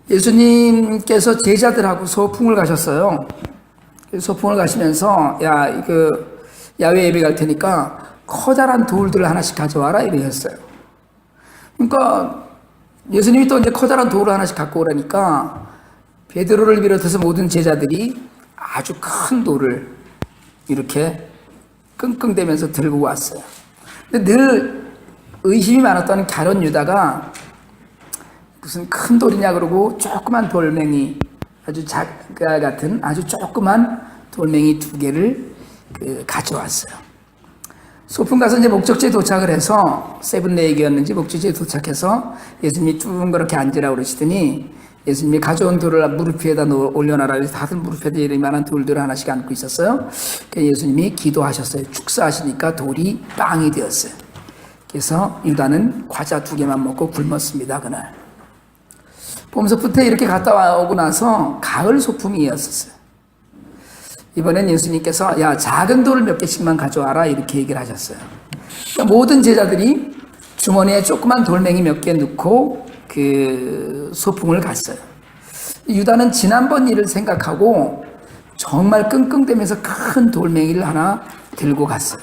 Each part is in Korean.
예수님께서 제자들하고 소풍을 가셨어요. 소풍을 가시면서 야외 예배 갈 테니까 커다란 돌들을 하나씩 가져와라 이러셨어요. 그러니까 예수님이 또 이제 커다란 돌을 하나씩 갖고 오라니까 베드로를 비롯해서 모든 제자들이 아주 큰 돌을 이렇게 끙끙대면서 들고 왔어요. 근데 늘 의심이 많았던 가룟 유다가 무슨 큰 돌이냐 그러고 조그만 돌멩이, 아주 작가 같은 아주 조그만 돌멩이 2개를 가져왔어요. 소풍 가서 이제 목적지에 도착을 해서 세븐레이크였는지 목적지에 도착해서 예수님이 쭉 그렇게 앉으라고 그러시더니 예수님이 가져온 돌을 무릎 위에다 올려놔라. 그래서 다들 무릎 위에다 이만한 돌들을 하나씩 안고 있었어요. 그래서 예수님이 기도하셨어요. 축사하시니까 돌이 빵이 되었어요. 그래서 유다는 과자 2개만 먹고 굶었습니다. 그날. 봄서부터 이렇게 갔다 오고 나서 가을 소풍이었었어요. 이번엔 예수님께서 작은 돌을 몇 개씩만 가져와라 이렇게 얘기를 하셨어요. 그러니까 모든 제자들이 주머니에 조그만 돌멩이 몇 개 넣고 소풍을 갔어요. 유다는 지난번 일을 생각하고 정말 끙끙대면서 큰 돌멩이를 하나 들고 갔어요.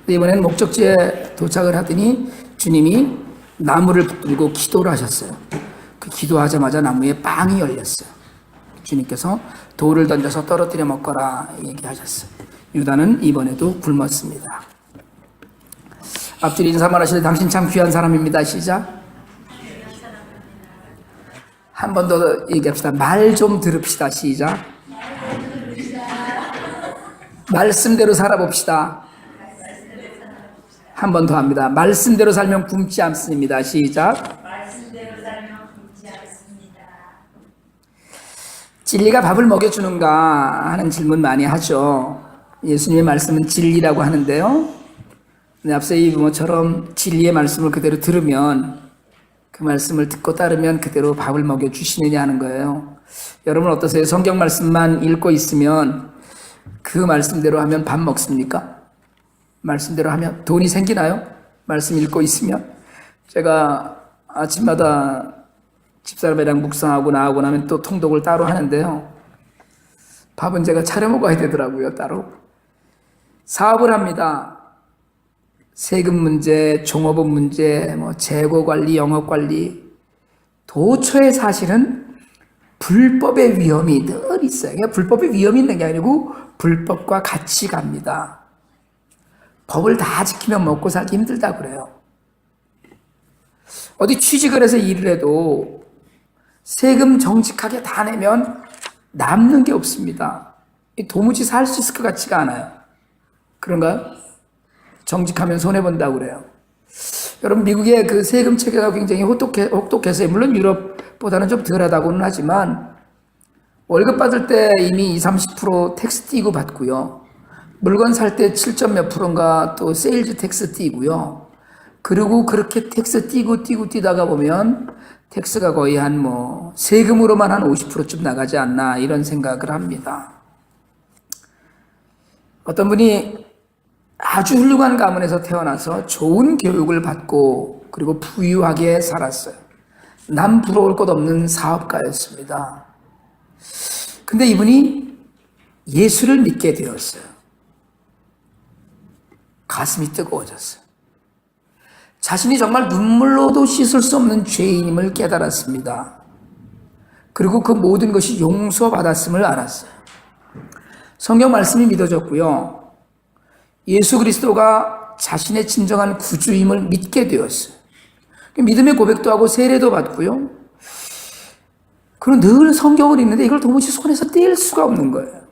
이번엔 목적지에 도착을 하더니 주님이 나무를 붙들고 기도를 하셨어요. 그 기도하자마자 나무에 빵이 열렸어요. 주님께서 돌을 던져서 떨어뜨려 먹거라 얘기하셨어요. 유다는 이번에도 굶었습니다. 앞뒤로 인사만 하실 때 당신 참 귀한 사람입니다. 시작. 한 번 더 얘기합시다. 말 좀 들읍시다. 시작. 말씀대로 살아봅시다. 한 번 더 합니다. 말씀대로 살면 굶지 않습니다. 시작. 진리가 밥을 먹여주는가 하는 질문 많이 하죠. 예수님의 말씀은 진리라고 하는데요. 근데 앞서 이 부모처럼 진리의 말씀을 그대로 들으면, 그 말씀을 듣고 따르면 그대로 밥을 먹여주시느냐 하는 거예요. 여러분 어떠세요? 성경 말씀만 읽고 있으면 그 말씀대로 하면 밥 먹습니까? 말씀대로 하면 돈이 생기나요? 말씀 읽고 있으면? 제가 아침마다 집사람이랑 묵상하고 나오고 나면 또 통독을 따로 하는데요. 밥은 제가 차려 먹어야 되더라고요, 따로. 사업을 합니다. 세금 문제, 종업원 문제, 재고 관리, 영업 관리. 도처에 사실은 불법의 위험이 늘 있어요. 그러니까 불법의 위험이 있는 게 아니고 불법과 같이 갑니다. 법을 다 지키면 먹고 살기 힘들다 그래요. 어디 취직을 해서 일을 해도 세금 정직하게 다 내면 남는 게 없습니다. 도무지 살 수 있을 것 같지가 않아요. 그런가요? 정직하면 손해본다고 그래요. 여러분, 미국의 그 세금 체계가 굉장히 혹독해서, 물론 유럽보다는 좀 덜하다고는 하지만, 월급 받을 때 이미 20-30% 텍스 띄고 받고요. 물건 살 때 7점 몇 프로인가 또 세일즈 텍스 띄고요. 그리고 그렇게 텍스 띄다가 보면 텍스가 거의 세금으로만 한 50%쯤 나가지 않나 이런 생각을 합니다. 어떤 분이 아주 훌륭한 가문에서 태어나서 좋은 교육을 받고 그리고 부유하게 살았어요. 남 부러울 것 없는 사업가였습니다. 근데 이분이 예수를 믿게 되었어요. 가슴이 뜨거워졌어요. 자신이 정말 눈물로도 씻을 수 없는 죄인임을 깨달았습니다. 그리고 그 모든 것이 용서받았음을 알았어요. 성경 말씀이 믿어졌고요. 예수 그리스도가 자신의 진정한 구주임을 믿게 되었어요. 믿음의 고백도 하고 세례도 받고요. 그리고 늘 성경을 읽는데 이걸 도무지 손에서 뗄 수가 없는 거예요.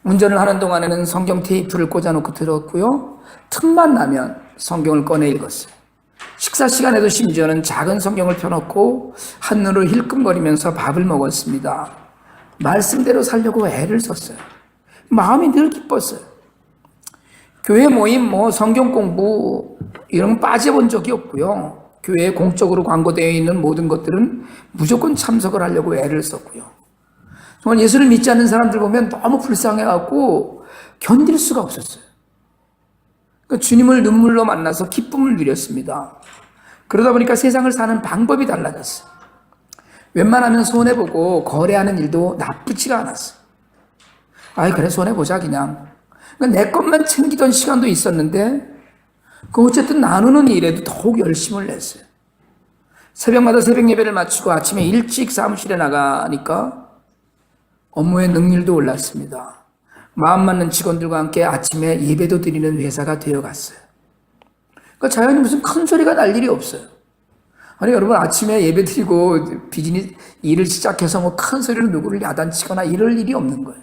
운전을 하는 동안에는 성경 테이프를 꽂아놓고 들었고요. 틈만 나면 성경을 꺼내 읽었어요. 식사 시간에도 심지어는 작은 성경을 펴놓고 한눈으로 힐끔거리면서 밥을 먹었습니다. 말씀대로 살려고 애를 썼어요. 마음이 늘 기뻤어요. 교회 모임, 성경 공부 이런 건 빠져본 적이 없고요. 교회에 공적으로 광고되어 있는 모든 것들은 무조건 참석을 하려고 애를 썼고요. 정말 예수를 믿지 않는 사람들 보면 너무 불쌍해갖고 견딜 수가 없었어요. 그러니까 주님을 눈물로 만나서 기쁨을 누렸습니다. 그러다 보니까 세상을 사는 방법이 달라졌어요. 웬만하면 손해보고 거래하는 일도 나쁘지가 않았어. 아이, 그래, 손해보자, 그냥. 내 것만 챙기던 시간도 있었는데, 어쨌든 나누는 일에도 더욱 열심을 냈어요. 새벽마다 새벽 예배를 마치고 아침에 일찍 사무실에 나가니까 업무의 능률도 올랐습니다. 마음 맞는 직원들과 함께 아침에 예배도 드리는 회사가 되어갔어요. 그러니까 자연히 무슨 큰 소리가 날 일이 없어요. 아니, 여러분, 아침에 예배 드리고 비즈니스 일을 시작해서 뭐 큰 소리로 누구를 야단치거나 이럴 일이 없는 거예요.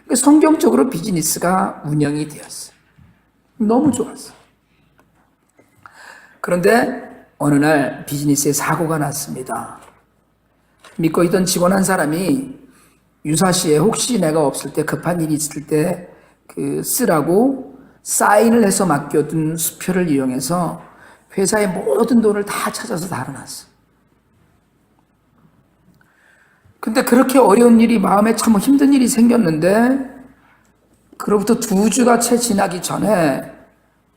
그러니까 성경적으로 비즈니스가 운영이 되었어요. 너무 좋았어요. 그런데 어느 날 비즈니스에 사고가 났습니다. 믿고 있던 직원 한 사람이 유사시에 혹시 내가 없을 때 급한 일이 있을 때 쓰라고 사인을 해서 맡겨둔 수표를 이용해서 회사의 모든 돈을 다 찾아서 달아놨어. 근데 그렇게 어려운 일이 마음에 참 힘든 일이 생겼는데 그로부터 2주가 채 지나기 전에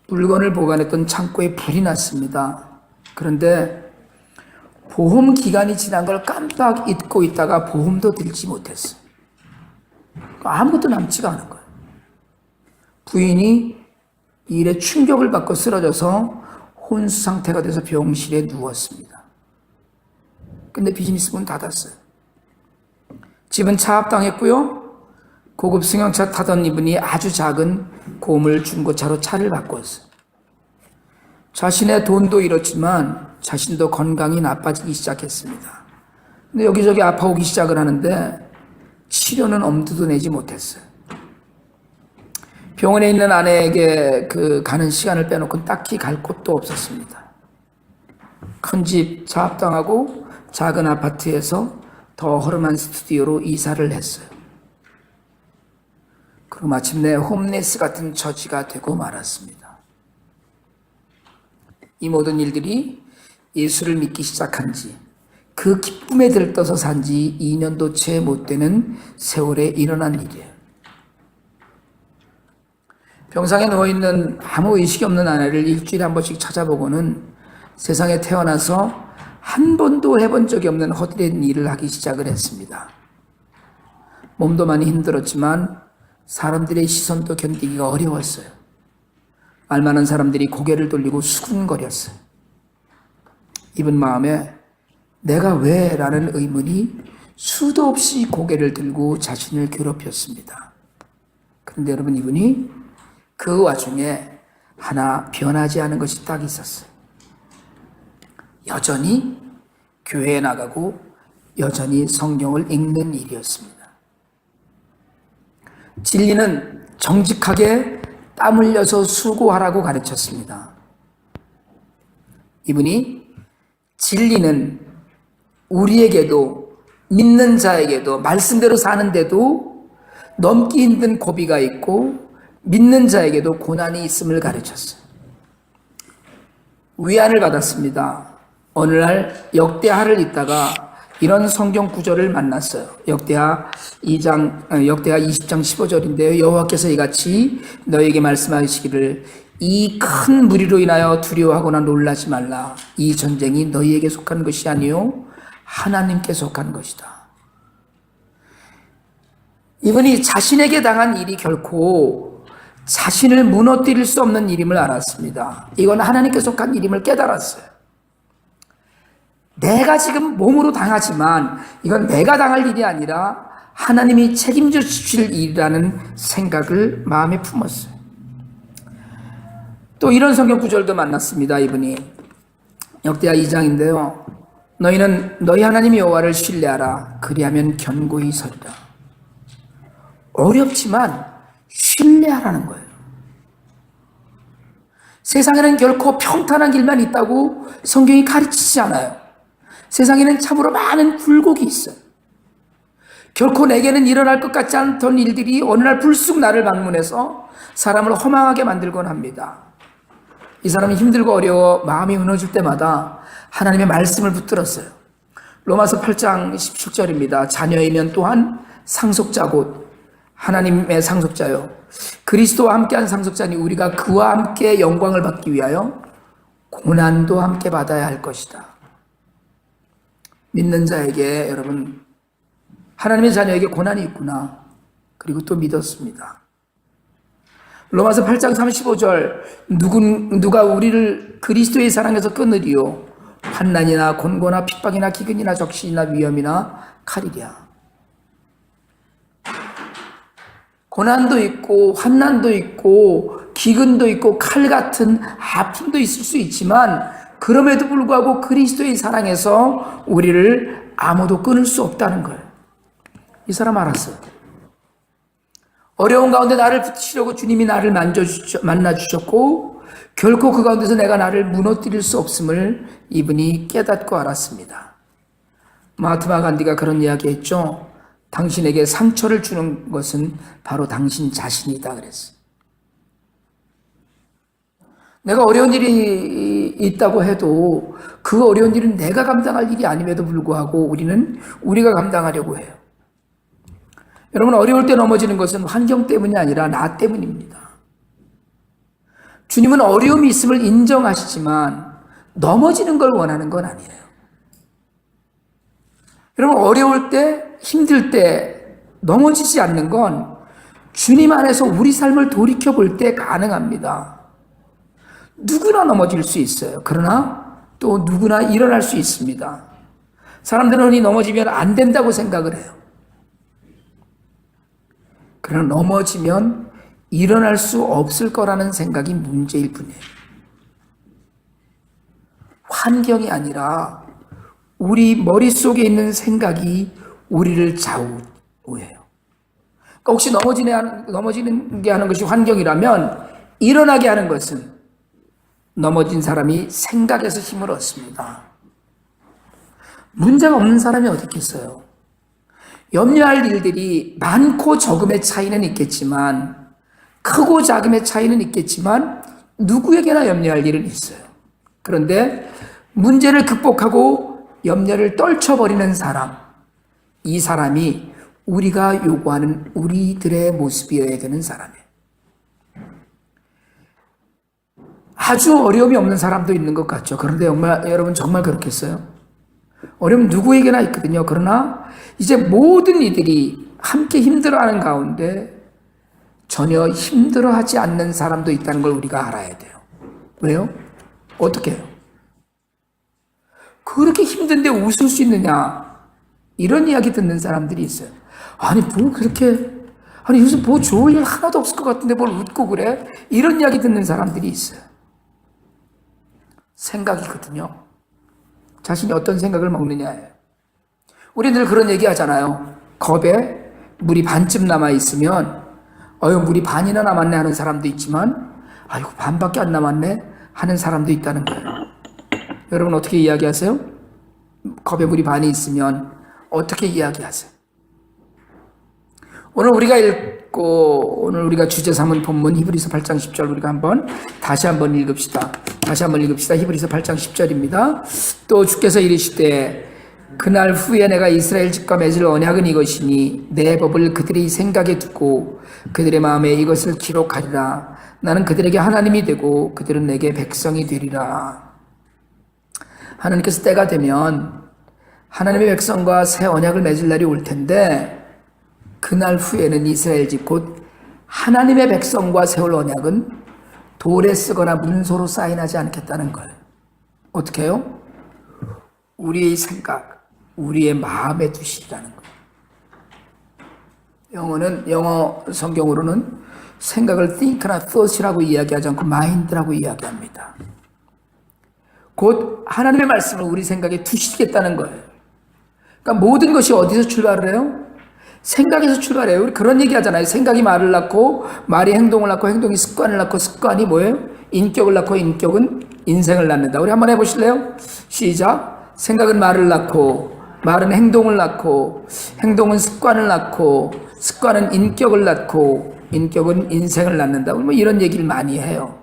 물건을 보관했던 창고에 불이 났습니다. 그런데 보험 기간이 지난 걸 깜빡 잊고 있다가 보험도 들지 못했어요. 아무것도 남지가 않은 거예요. 부인이 일에 충격을 받고 쓰러져서 혼수 상태가 돼서 병실에 누웠습니다. 근데 비즈니스 문 닫았어요. 집은 차압당했고요. 고급 승용차 타던 이분이 아주 작은 고물 중고차로 차를 바꿨어요. 자신의 돈도 잃었지만 자신도 건강이 나빠지기 시작했습니다. 근데 여기저기 아파오기 시작을 하는데 치료는 엄두도 내지 못했어요. 병원에 있는 아내에게 가는 시간을 빼놓고 딱히 갈 곳도 없었습니다. 큰 집 차압당하고 작은 아파트에서 더 허름한 스튜디오로 이사를 했어요. 그리고 마침내 홈리스 같은 처지가 되고 말았습니다. 이 모든 일들이 예수를 믿기 시작한 지, 그 기쁨에 들떠서 산 지 2년도 채 못 되는 세월에 일어난 일이에요. 병상에 누워있는 아무 의식이 없는 아내를 일주일에 한 번씩 찾아보고는 세상에 태어나서 한 번도 해본 적이 없는 허드렛 일을 하기 시작을 했습니다. 몸도 많이 힘들었지만 사람들의 시선도 견디기가 어려웠어요. 알만한 사람들이 고개를 돌리고 수군거렸어요. 이분 마음에 내가 왜? 라는 의문이 수도 없이 고개를 들고 자신을 괴롭혔습니다. 그런데 여러분, 이분이 그 와중에 하나 변하지 않은 것이 딱 있었어요. 여전히 교회에 나가고 여전히 성경을 읽는 일이었습니다. 진리는 정직하게 땀 흘려서 수고하라고 가르쳤습니다. 이분이 진리는 우리에게도 믿는 자에게도 말씀대로 사는데도 넘기 힘든 고비가 있고 믿는 자에게도 고난이 있음을 가르쳤어요. 위안을 받았습니다. 어느 날 역대하를 읽다가 이런 성경 구절을 만났어요. 역대하 20장 15절인데요. 여호와께서 이같이 너에게 말씀하시기를 이 큰 무리로 인하여 두려워하거나 놀라지 말라. 이 전쟁이 너희에게 속한 것이 아니요 하나님께 속한 것이다. 이분이 자신에게 당한 일이 결코 자신을 무너뜨릴 수 없는 일임을 알았습니다. 이건 하나님께 속한 일임을 깨달았어요. 내가 지금 몸으로 당하지만 이건 내가 당할 일이 아니라 하나님이 책임져 주실 일이라는 생각을 마음에 품었어요. 또 이런 성경 구절도 만났습니다. 이분이 역대하 2장인데요. 너희는 너희 하나님 여호와를 신뢰하라. 그리하면 견고히 서리라. 어렵지만 신뢰하라는 거예요. 세상에는 결코 평탄한 길만 있다고 성경이 가르치지 않아요. 세상에는 참으로 많은 굴곡이 있어요. 결코 내게는 일어날 것 같지 않던 일들이 어느 날 불쑥 나를 방문해서 사람을 허망하게 만들곤 합니다. 이 사람이 힘들고 어려워 마음이 무너질 때마다 하나님의 말씀을 붙들었어요. 로마서 8장 17절입니다. 자녀이면 또한 상속자 곧 하나님의 상속자요 그리스도와 함께한 상속자니 우리가 그와 함께 영광을 받기 위하여 고난도 함께 받아야 할 것이다. 믿는 자에게 여러분 하나님의 자녀에게 고난이 있구나. 그리고 또 믿었습니다. 로마서 8장 35절 누가 우리를 그리스도의 사랑에서 끊으리요 환난이나 곤고나 핍박이나 기근이나 적신이나 위험이나 칼이랴. 고난도 있고 환난도 있고 기근도 있고 칼 같은 아픔도 있을 수 있지만 그럼에도 불구하고 그리스도의 사랑에서 우리를 아무도 끊을 수 없다는 거예요. 이 사람 알았어요. 어려운 가운데 나를 붙이려고 주님이 나를 만나주셨고 결코 그 가운데서 내가 나를 무너뜨릴 수 없음을 이분이 깨닫고 알았습니다. 마하트마 간디가 그런 이야기 했죠. 당신에게 상처를 주는 것은 바로 당신 자신이다 그랬어요. 내가 어려운 일이 있다고 해도 그 어려운 일은 내가 감당할 일이 아님에도 불구하고 우리가 감당하려고 해요. 여러분, 어려울 때 넘어지는 것은 환경 때문이 아니라 나 때문입니다. 주님은 어려움이 있음을 인정하시지만 넘어지는 걸 원하는 건 아니에요. 여러분, 어려울 때, 힘들 때 넘어지지 않는 건 주님 안에서 우리 삶을 돌이켜볼 때 가능합니다. 누구나 넘어질 수 있어요. 그러나 또 누구나 일어날 수 있습니다. 사람들은 흔히 넘어지면 안 된다고 생각을 해요. 그러나 넘어지면 일어날 수 없을 거라는 생각이 문제일 뿐이에요. 환경이 아니라 우리 머릿속에 있는 생각이 우리를 좌우해요. 그러니까 혹시 넘어지는 게 하는 것이 환경이라면 일어나게 하는 것은 넘어진 사람이 생각에서 힘을 얻습니다. 문제가 없는 사람이 어디 있겠어요? 염려할 일들이 많고 적음의 차이는 있겠지만 크고 작음의 차이는 있겠지만 누구에게나 염려할 일은 있어요. 그런데 문제를 극복하고 염려를 떨쳐버리는 사람, 이 사람이 우리가 요구하는 우리들의 모습이어야 되는 사람이에요. 아주 어려움이 없는 사람도 있는 것 같죠. 그런데 여러분 정말 그렇겠어요? 어려움 누구에게나 있거든요. 그러나 이제 모든 이들이 함께 힘들어하는 가운데 전혀 힘들어하지 않는 사람도 있다는 걸 우리가 알아야 돼요. 왜요? 어떻게 해요? 그렇게 힘든데 웃을 수 있느냐? 이런 이야기 듣는 사람들이 있어요. 아니 요새 뭐 좋을 일 하나도 없을 것 같은데 뭘 웃고 그래? 이런 이야기 듣는 사람들이 있어요. 생각이거든요. 자신이 어떤 생각을 먹느냐예요. 우리 늘 그런 얘기 하잖아요. 컵에 물이 반쯤 남아있으면 물이 반이나 남았네 하는 사람도 있지만 아이고 반밖에 안 남았네 하는 사람도 있다는 거예요. 여러분 어떻게 이야기하세요? 컵에 물이 반이 있으면 어떻게 이야기하세요? 오늘 우리가 주제 삼은 본문 히브리서 8장 10절 우리가 다시 한번 읽읍시다. 히브리서 8장 10절입니다. 또 주께서 이르시되 그날 후에 내가 이스라엘 집과 맺을 언약은 이것이니 내 법을 그들의 생각에 두고 그들의 마음에 이것을 기록하리라. 나는 그들에게 하나님이 되고 그들은 내게 백성이 되리라. 하나님께서 때가 되면 하나님의 백성과 새 언약을 맺을 날이 올 텐데 그날 후에는 이스라엘 집 곧 하나님의 백성과 세울 언약은 돌에 쓰거나 문서로 사인하지 않겠다는 거예요. 어떻게 해요? 우리의 생각, 우리의 마음에 두시라는 거예요. 영어 성경으로는 생각을 think나 thought이라고 이야기하지 않고 mind라고 이야기합니다. 곧 하나님의 말씀을 우리 생각에 두시겠다는 거예요. 그러니까 모든 것이 어디서 출발을 해요? 생각에서 출발해요. 우리 그런 얘기 하잖아요. 생각이 말을 낳고 말이 행동을 낳고 행동이 습관을 낳고 습관이 뭐예요? 인격을 낳고 인격은 인생을 낳는다. 우리 한번 해보실래요? 시작. 생각은 말을 낳고 말은 행동을 낳고 행동은 습관을 낳고 습관은 인격을 낳고 인격은 인생을 낳는다. 뭐 이런 얘기를 많이 해요.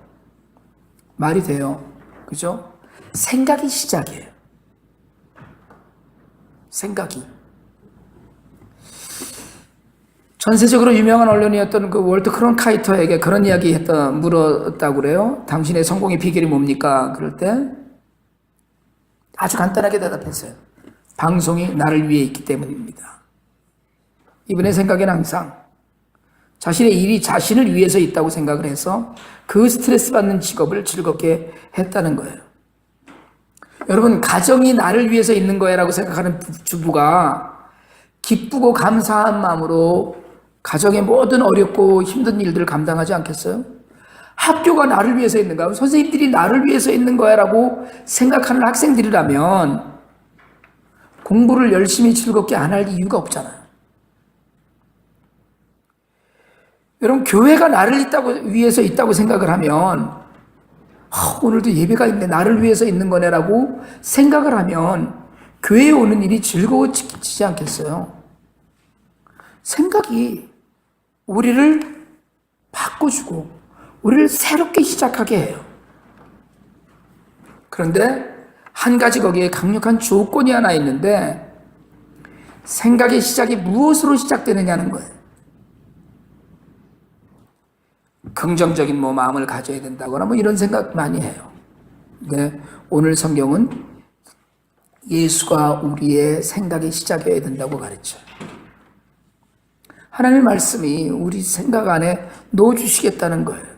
말이 돼요. 그죠? 생각이 시작이에요. 생각이. 전세적으로 유명한 언론이었던 그 월트 크론카이터에게 그런 이야기 물었다고 그래요. 당신의 성공의 비결이 뭡니까? 그럴 때 아주 간단하게 대답했어요. 방송이 나를 위해 있기 때문입니다. 이분의 생각에는 항상 자신의 일이 자신을 위해서 있다고 생각을 해서 그 스트레스 받는 직업을 즐겁게 했다는 거예요. 여러분, 가정이 나를 위해서 있는 거야라고 생각하는 주부가 기쁘고 감사한 마음으로 가정의 모든 어렵고 힘든 일들을 감당하지 않겠어요? 학교가 나를 위해서 있는 거야, 선생님들이 나를 위해서 있는 거야라고 생각하는 학생들이라면 공부를 열심히 즐겁게 안 할 이유가 없잖아요. 여러분, 교회가 나를 위해서 있다고 생각을 하면 오늘도 예배가 있네, 나를 위해서 있는 거네라고 생각을 하면 교회에 오는 일이 즐거워지지 않겠어요? 생각이 우리를 바꿔주고 우리를 새롭게 시작하게 해요. 그런데 한 가지 거기에 강력한 조건이 하나 있는데, 생각의 시작이 무엇으로 시작되느냐는 거예요. 긍정적인 마음을 가져야 된다거나 이런 생각 많이 해요. 근데 오늘 성경은 예수가 우리의 생각의 시작이어야 된다고 가르쳐요. 하나님의 말씀이 우리 생각 안에 넣어주시겠다는 거예요.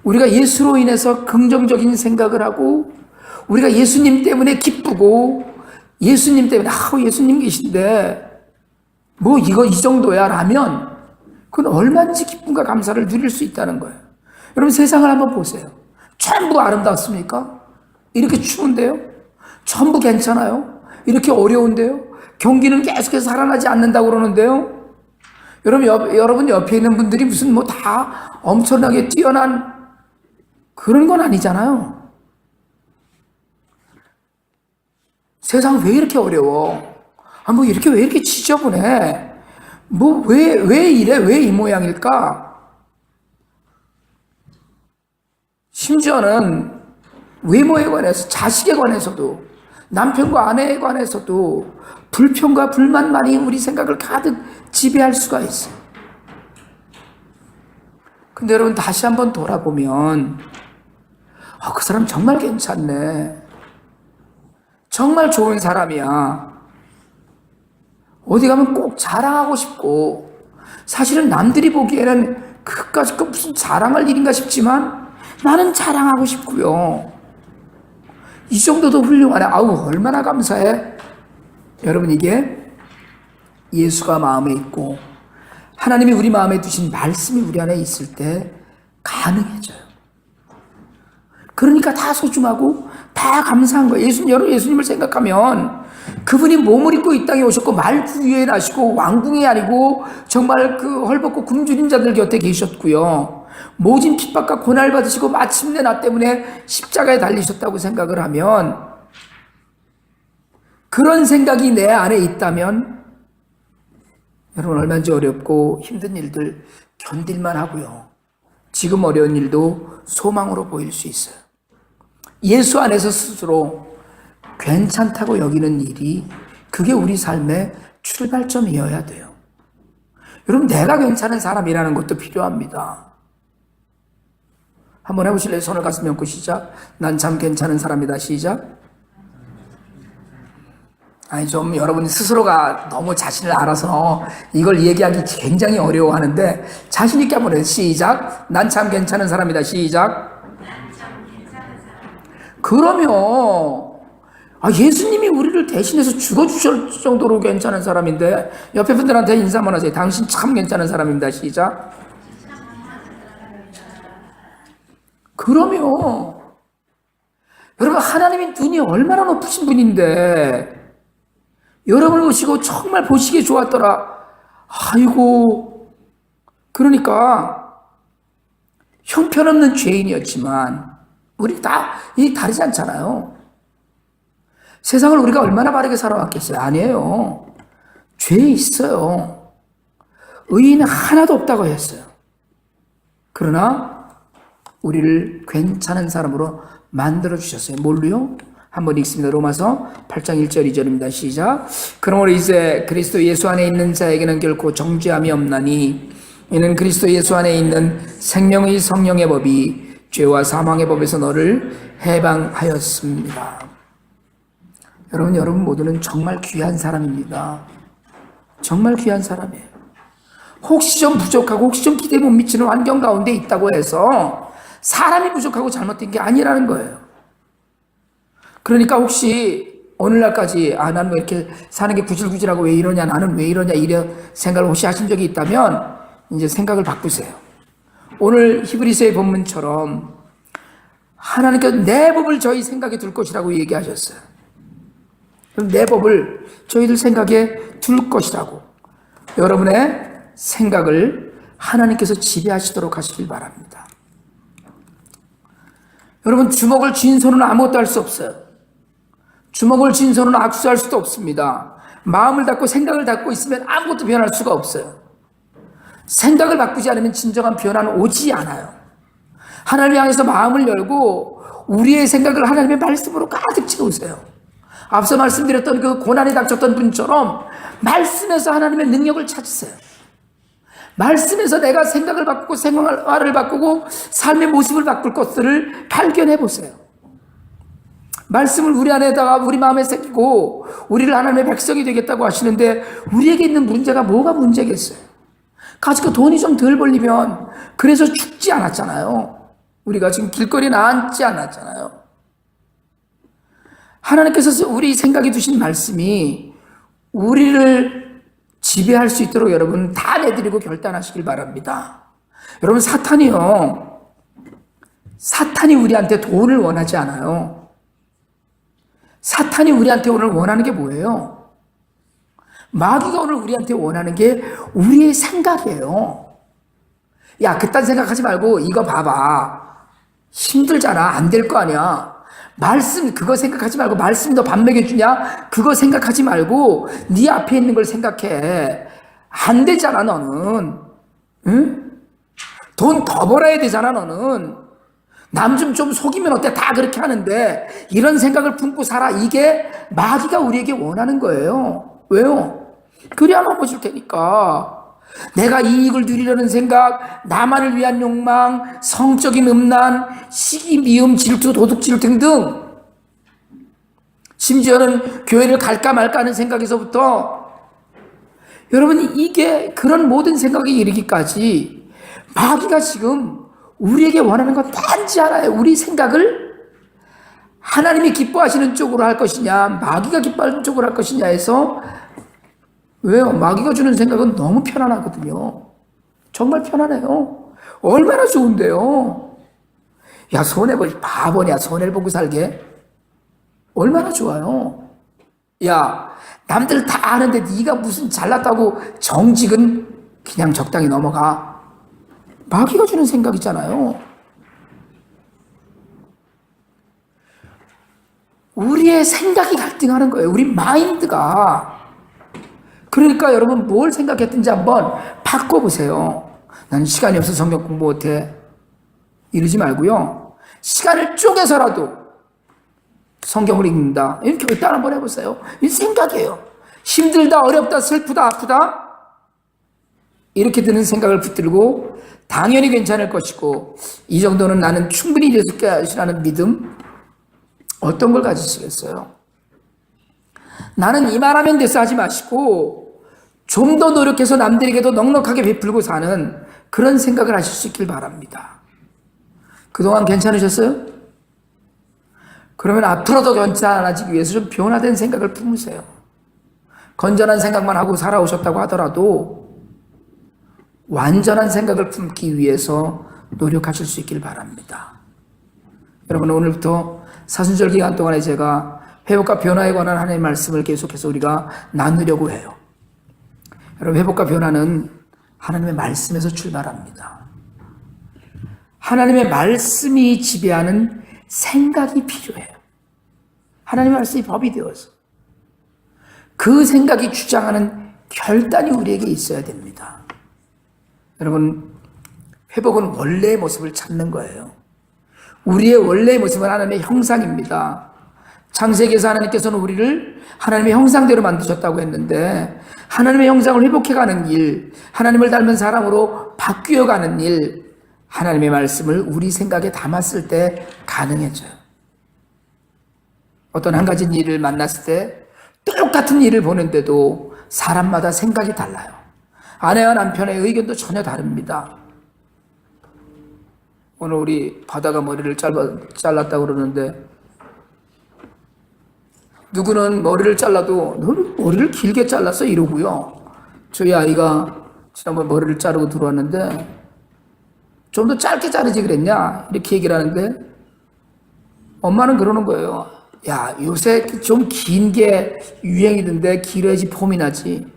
우리가 예수로 인해서 긍정적인 생각을 하고, 우리가 예수님 때문에 기쁘고, 예수님 때문에 예수님 계신데 이거 이 정도야 라면 그건 얼마든지 기쁨과 감사를 누릴 수 있다는 거예요. 여러분, 세상을 한번 보세요. 전부 아름답습니까? 이렇게 추운데요? 전부 괜찮아요? 이렇게 어려운데요? 경기는 계속해서 살아나지 않는다고 그러는데요? 여러분 옆에 있는 분들이 무슨 다 엄청나게 뛰어난 그런 건 아니잖아요. 세상 왜 이렇게 어려워? 왜 이렇게 지저분해? 왜 이래? 왜 이 모양일까? 심지어는 외모에 관해서, 자식에 관해서도, 남편과 아내에 관해서도 불평과 불만만이 우리 생각을 가득 지배할 수가 있어요. 근데 여러분, 다시 한번 돌아보면 그 사람 정말 괜찮네, 정말 좋은 사람이야, 어디 가면 꼭 자랑하고 싶고, 사실은 남들이 보기에는 그까짓 거 무슨 자랑할 일인가 싶지만 나는 자랑하고 싶고요, 이 정도도 훌륭하네, 얼마나 감사해. 여러분, 이게 예수가 마음에 있고 하나님이 우리 마음에 두신 말씀이 우리 안에 있을 때 가능해져요. 그러니까 다 소중하고 다 감사한 거예요. 예수님을 생각하면 그분이 몸을 입고 이 땅에 오셨고 말구유에 나시고 왕궁이 아니고 정말 그 헐벗고 굶주린 자들 곁에 계셨고요, 모진 핍박과 고난을 받으시고 마침내 나 때문에 십자가에 달리셨다고 생각을 하면, 그런 생각이 내 안에 있다면 여러분, 얼마든지 어렵고 힘든 일들 견딜만 하고요, 지금 어려운 일도 소망으로 보일 수 있어요. 예수 안에서 스스로 괜찮다고 여기는 일이, 그게 우리 삶의 출발점이어야 돼요. 여러분, 내가 괜찮은 사람이라는 것도 필요합니다. 한번 해보실래요? 손을 가슴에 얹고 시작. 난 참 괜찮은 사람이다. 시작. 좀 여러분 스스로가 너무 자신을 알아서 이걸 얘기하기 굉장히 어려워하는데 자신 있게 한번 해요. 시작. 난 참 괜찮은 사람이다. 시작. 그러면 예수님이 우리를 대신해서 죽어주실 정도로 괜찮은 사람인데, 옆에 분들한테 인사 한번 하세요. 당신 참 괜찮은 사람입니다. 시작. 그러면 여러분, 하나님의 눈이 얼마나 높으신 분인데 여러분을 보시고 정말 보시기에 좋았더라. 그러니까 형편없는 죄인이었지만 우리 다 다르지 않잖아요. 세상을 우리가 얼마나 바르게 살아왔겠어요? 아니에요. 죄에 있어요. 의인은 하나도 없다고 했어요. 그러나 우리를 괜찮은 사람으로 만들어주셨어요. 뭘로요? 한번 읽습니다. 로마서 8장 1절 2절입니다. 시작. 그러므로 이제 그리스도 예수 안에 있는 자에게는 결코 정죄함이 없나니, 이는 그리스도 예수 안에 있는 생명의 성령의 법이 죄와 사망의 법에서 너를 해방하였습니다. 여러분 모두는 정말 귀한 사람입니다. 정말 귀한 사람이에요. 혹시 좀 부족하고 혹시 좀 기대 못 미치는 환경 가운데 있다고 해서 사람이 부족하고 잘못된 게 아니라는 거예요. 그러니까 혹시 오늘날까지 나는 왜 이렇게 사는 게 구질구질하고 왜 이러냐, 나는 왜 이러냐, 이런 생각을 혹시 하신 적이 있다면 이제 생각을 바꾸세요. 오늘 히브리서의 본문처럼 하나님께서 내 법을 저희 생각에 둘 것이라고 얘기하셨어요. 내 법을 저희들 생각에 둘 것이라고. 여러분의 생각을 하나님께서 지배하시도록 하시길 바랍니다. 여러분, 주먹을 쥔 손은 아무것도 할 수 없어요. 주먹을 쥔 손은 악수할 수도 없습니다. 마음을 닫고 생각을 닫고 있으면 아무것도 변할 수가 없어요. 생각을 바꾸지 않으면 진정한 변화는 오지 않아요. 하나님을 향해서 마음을 열고 우리의 생각을 하나님의 말씀으로 가득 채우세요. 앞서 말씀드렸던 그 고난에 닥쳤던 분처럼 말씀에서 하나님의 능력을 찾으세요. 말씀에서 내가 생각을 바꾸고 생활을 바꾸고 삶의 모습을 바꿀 것들을 발견해 보세요. 말씀을 우리 안에다가 우리 마음에 새기고 우리를 하나님의 백성이 되겠다고 하시는데 우리에게 있는 문제가 뭐가 문제겠어요? 가지고 돈이 좀 덜 벌리면 그래서 죽지 않았잖아요. 우리가 지금 길거리에 앉지 않았잖아요. 하나님께서 우리 생각에 두신 말씀이 우리를 지배할 수 있도록 여러분 다 내드리고 결단하시길 바랍니다. 여러분, 사탄이 우리한테 돈을 원하지 않아요. 사탄이 우리한테 오늘 원하는 게 뭐예요? 마귀가 오늘 우리한테 원하는 게 우리의 생각이에요. 야, 그딴 생각하지 말고 이거 봐봐. 힘들잖아. 안 될 거 아니야. 말씀 그거 생각하지 말고 말씀 너 밥 먹여주냐? 그거 생각하지 말고 네 앞에 있는 걸 생각해. 안 되잖아 너는. 응? 돈 더 벌어야 되잖아 너는. 남 좀 속이면 어때? 다 그렇게 하는데 이런 생각을 품고 살아. 이게 마귀가 우리에게 원하는 거예요. 왜요? 그래야 넘어질 테니까. 내가 이익을 누리려는 생각, 나만을 위한 욕망, 성적인 음란, 시기, 미움, 질투, 도둑질 등등, 심지어는 교회를 갈까 말까 하는 생각에서부터 여러분, 이게 그런 모든 생각에 이르기까지 마귀가 지금 우리에게 원하는 건 단지 하나예요. 우리 생각을 하나님이 기뻐하시는 쪽으로 할 것이냐, 마귀가 기뻐하는 쪽으로 할 것이냐 해서. 왜요? 마귀가 주는 생각은 너무 편안하거든요. 정말 편안해요. 얼마나 좋은데요. 야, 손해보지, 바보냐, 손해를 보고 살게. 얼마나 좋아요. 야, 남들 다 아는데 네가 무슨 잘났다고 정직은 그냥 적당히 넘어가. 마귀가 주는 생각이잖아요. 우리의 생각이 갈등하는 거예요. 우리 마인드가. 그러니까 여러분 뭘 생각했든지 한번 바꿔보세요. 나는 시간이 없어서 성경 공부 못해. 이러지 말고요. 시간을 쪼개서라도 성경을 읽는다. 이렇게 일단 한번 해보세요. 이 생각이에요. 힘들다, 어렵다, 슬프다, 아프다. 이렇게 드는 생각을 붙들고 당연히 괜찮을 것이고 이 정도는 나는 충분히 예수께 하시라는 믿음, 어떤 걸 가지시겠어요? 나는 이만하면 됐어 하지 마시고 좀 더 노력해서 남들에게도 넉넉하게 베풀고 사는 그런 생각을 하실 수 있길 바랍니다. 그동안 괜찮으셨어요? 그러면 앞으로도 괜찮아지기 위해서 좀 변화된 생각을 품으세요. 건전한 생각만 하고 살아오셨다고 하더라도 완전한 생각을 품기 위해서 노력하실 수 있길 바랍니다. 여러분, 오늘부터 사순절 기간 동안에 제가 회복과 변화에 관한 하나님의 말씀을 계속해서 우리가 나누려고 해요. 여러분, 회복과 변화는 하나님의 말씀에서 출발합니다. 하나님의 말씀이 지배하는 생각이 필요해요. 하나님의 말씀이 법이 되어서 그 생각이 주장하는 결단이 우리에게 있어야 됩니다. 여러분, 회복은 원래의 모습을 찾는 거예요. 우리의 원래의 모습은 하나님의 형상입니다. 창세기에서 하나님께서는 우리를 하나님의 형상대로 만드셨다고 했는데 하나님의 형상을 회복해가는 일, 하나님을 닮은 사람으로 바뀌어가는 일, 하나님의 말씀을 우리 생각에 담았을 때 가능해져요. 어떤 한 가지 일을 만났을 때 똑같은 일을 보는데도 사람마다 생각이 달라요. 아내와 남편의 의견도 전혀 다릅니다. 오늘 우리 바다가 머리를 잘랐다고 그러는데, 누구는 머리를 잘라도 너는 머리를 길게 잘랐어 이러고요. 저희 아이가 지난번 머리를 자르고 들어왔는데 좀 더 짧게 자르지 그랬냐 이렇게 얘기를 하는데, 엄마는 그러는 거예요. 야, 요새 좀 긴 게 유행이던데 길어야지 폼이 나지.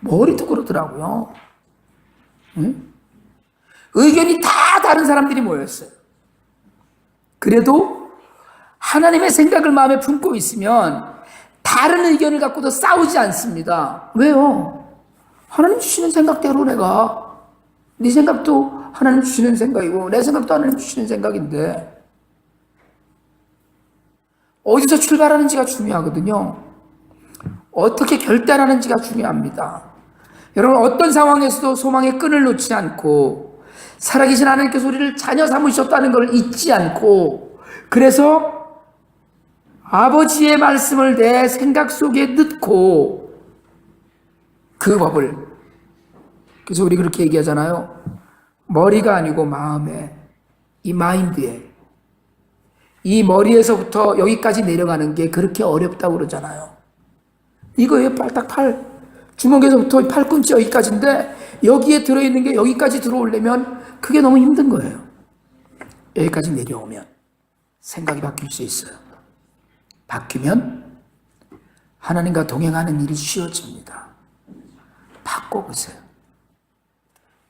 머리도 그러더라고요. 응? 의견이 다 다른 사람들이 모였어요. 그래도 하나님의 생각을 마음에 품고 있으면 다른 의견을 갖고도 싸우지 않습니다. 왜요? 하나님 주시는 생각대로 내가, 네 생각도 하나님 주시는 생각이고 내 생각도 하나님 주시는 생각인데 어디서 출발하는지가 중요하거든요. 어떻게 결단하는지가 중요합니다. 여러분, 어떤 상황에서도 소망의 끈을 놓지 않고 살아계신 하나님께서 우리를 자녀 삼으셨다는 걸 잊지 않고, 그래서 아버지의 말씀을 내 생각 속에 넣고 그 법을, 그래서 우리 그렇게 얘기하잖아요. 머리가 아니고 마음에, 이 마인드에, 이 머리에서부터 여기까지 내려가는 게 그렇게 어렵다고 그러잖아요. 이거에 딱 주먹에서부터 팔꿈치 여기까지인데 여기에 들어있는 게 여기까지 들어오려면 그게 너무 힘든 거예요. 여기까지 내려오면 생각이 바뀔 수 있어요. 바뀌면 하나님과 동행하는 일이 쉬워집니다. 바꿔보세요.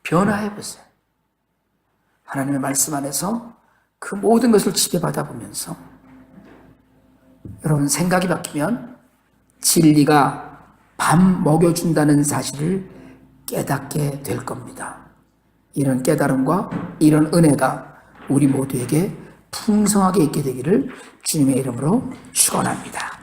변화해보세요. 하나님의 말씀 안에서 그 모든 것을 지배받아 보면서 여러분, 생각이 바뀌면 진리가 밥 먹여준다는 사실을 깨닫게 될 겁니다. 이런 깨달음과 이런 은혜가 우리 모두에게 풍성하게 있게 되기를 주님의 이름으로 축원합니다.